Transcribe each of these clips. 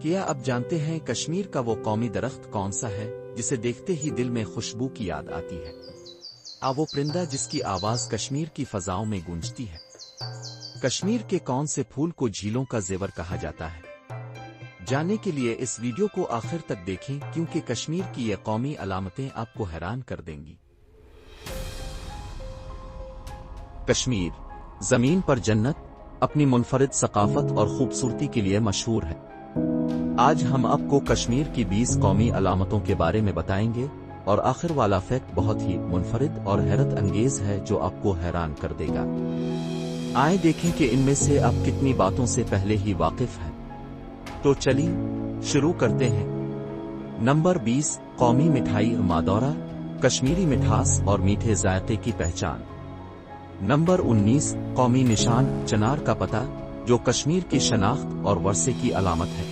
کیا اب جانتے ہیں کشمیر کا وہ قومی درخت کون سا ہے جسے دیکھتے ہی دل میں خوشبو کی یاد آتی ہے؟ وہ پرندہ جس کی آواز کشمیر کی فضاؤں میں گونجتی ہے۔ کشمیر کے کون سے پھول کو جھیلوں کا زیور کہا جاتا ہے؟ جاننے کے لیے اس ویڈیو کو آخر تک دیکھیں کیونکہ کشمیر کی یہ قومی علامتیں آپ کو حیران کر دیں گی۔ کشمیر زمین پر جنت اپنی منفرد ثقافت اور خوبصورتی کے لیے مشہور ہے۔ آج ہم آپ کو کشمیر کی 20 قومی علامتوں کے بارے میں بتائیں گے، اور آخر والا فیکٹ بہت ہی منفرد اور حیرت انگیز ہے جو آپ کو حیران کر دے گا۔ آئیں دیکھیں کہ ان میں سے آپ کتنی باتوں سے پہلے ہی واقف ہیں۔ تو چلیے شروع کرتے ہیں۔ نمبر 20، قومی مٹھائی مادورا، کشمیری مٹھاس اور میٹھے ذائقے کی پہچان۔ نمبر 19، قومی نشان چنار کا پتہ، جو کشمیر کی شناخت اور ورثے کی علامت ہے۔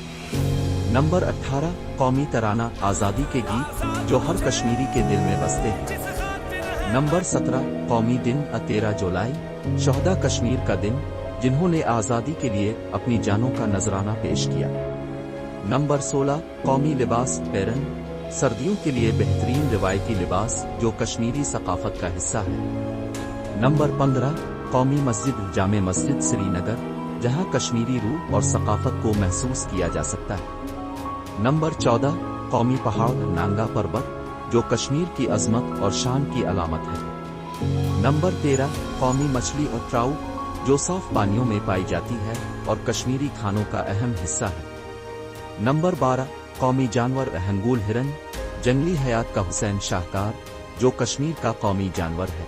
نمبر 18، قومی ترانہ آزادی کے گیت، جو ہر کشمیری کے دل میں بستے ہیں۔ نمبر 17، قومی دن 13 جولائی، شہداء کشمیر کا دن، جنہوں نے آزادی کے لیے اپنی جانوں کا نذرانہ پیش کیا۔ نمبر 16، قومی لباس پیرن، سردیوں کے لیے بہترین روایتی لباس جو کشمیری ثقافت کا حصہ ہے۔ نمبر 15، قومی مسجد جامع مسجد سری نگر، جہاں کشمیری روح اور ثقافت کو محسوس کیا جا سکتا ہے۔ نمبر 14، قومی پہاڑ نانگا پربت، جو کشمیر کی عظمت اور شان کی علامت ہے۔ نمبر 13، قومی مچھلی اور ٹراؤٹ، جو صاف پانیوں میں پائی جاتی ہے اور کشمیری کھانوں کا اہم حصہ ہے۔ نمبر 12، قومی جانور ہنگول ہرن، جنگلی حیات کا حسین شاہکار، جو کشمیر کا قومی جانور ہے۔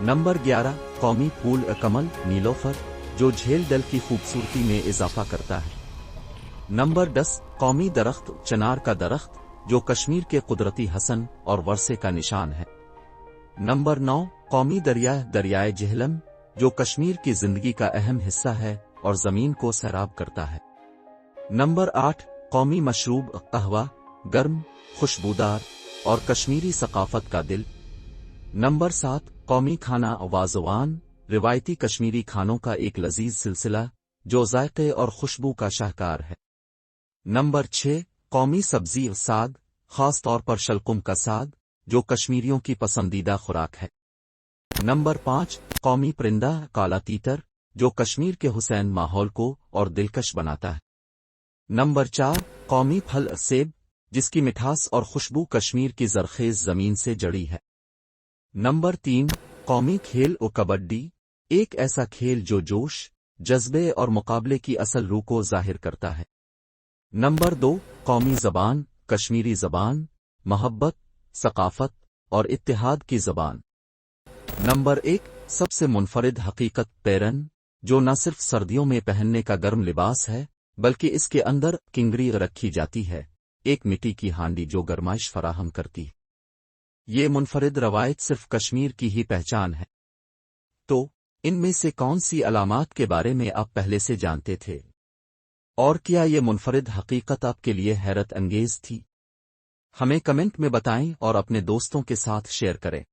نمبر 11، قومی پھول کمل نیلوفر، جو جھیل ڈل کی خوبصورتی میں اضافہ کرتا ہے۔ نمبر 10، قومی درخت چنار کا درخت، جو کشمیر کے قدرتی حسن اور ورثے کا نشان ہے۔ نمبر 9، قومی دریائے جہلم، جو کشمیر کی زندگی کا اہم حصہ ہے اور زمین کو سیراب کرتا ہے۔ نمبر 8، قومی مشروب قہوہ، گرم، خوشبودار اور کشمیری ثقافت کا دل۔ نمبر 7، قومی کھانا وازوان، روایتی کشمیری کھانوں کا ایک لذیذ سلسلہ جو ذائقے اور خوشبو کا شاہکار ہے۔ نمبر 6، قومی سبزی ساگ، خاص طور پر شلقم کا ساگ، جو کشمیریوں کی پسندیدہ خوراک ہے۔ نمبر 5، قومی پرندہ کالا تیتر، جو کشمیر کے حسین ماحول کو اور دلکش بناتا ہے۔ نمبر 4، قومی پھل سیب، جس کی مٹھاس اور خوشبو کشمیر کی زرخیز زمین سے جڑی ہے۔ نمبر 3، قومی کھیل کبڈی، ایک ایسا کھیل جو جوش، جذبے اور مقابلے کی اصل روح کو ظاہر کرتا ہے۔ نمبر 2، قومی زبان کشمیری زبان، محبت، ثقافت اور اتحاد کی زبان۔ نمبر 1، سب سے منفرد حقیقت پیرن، جو نہ صرف سردیوں میں پہننے کا گرم لباس ہے بلکہ اس کے اندر کنگری رکھی جاتی ہے، ایک مٹی کی ہانڈی جو گرمائش فراہم کرتی ہے۔ یہ منفرد روایت صرف کشمیر کی ہی پہچان ہے۔ تو ان میں سے کون سی علامات کے بارے میں آپ پہلے سے جانتے تھے؟ اور کیا یہ منفرد حقیقت آپ کے لیے حیرت انگیز تھی؟ ہمیں کمنٹ میں بتائیں اور اپنے دوستوں کے ساتھ شیئر کریں۔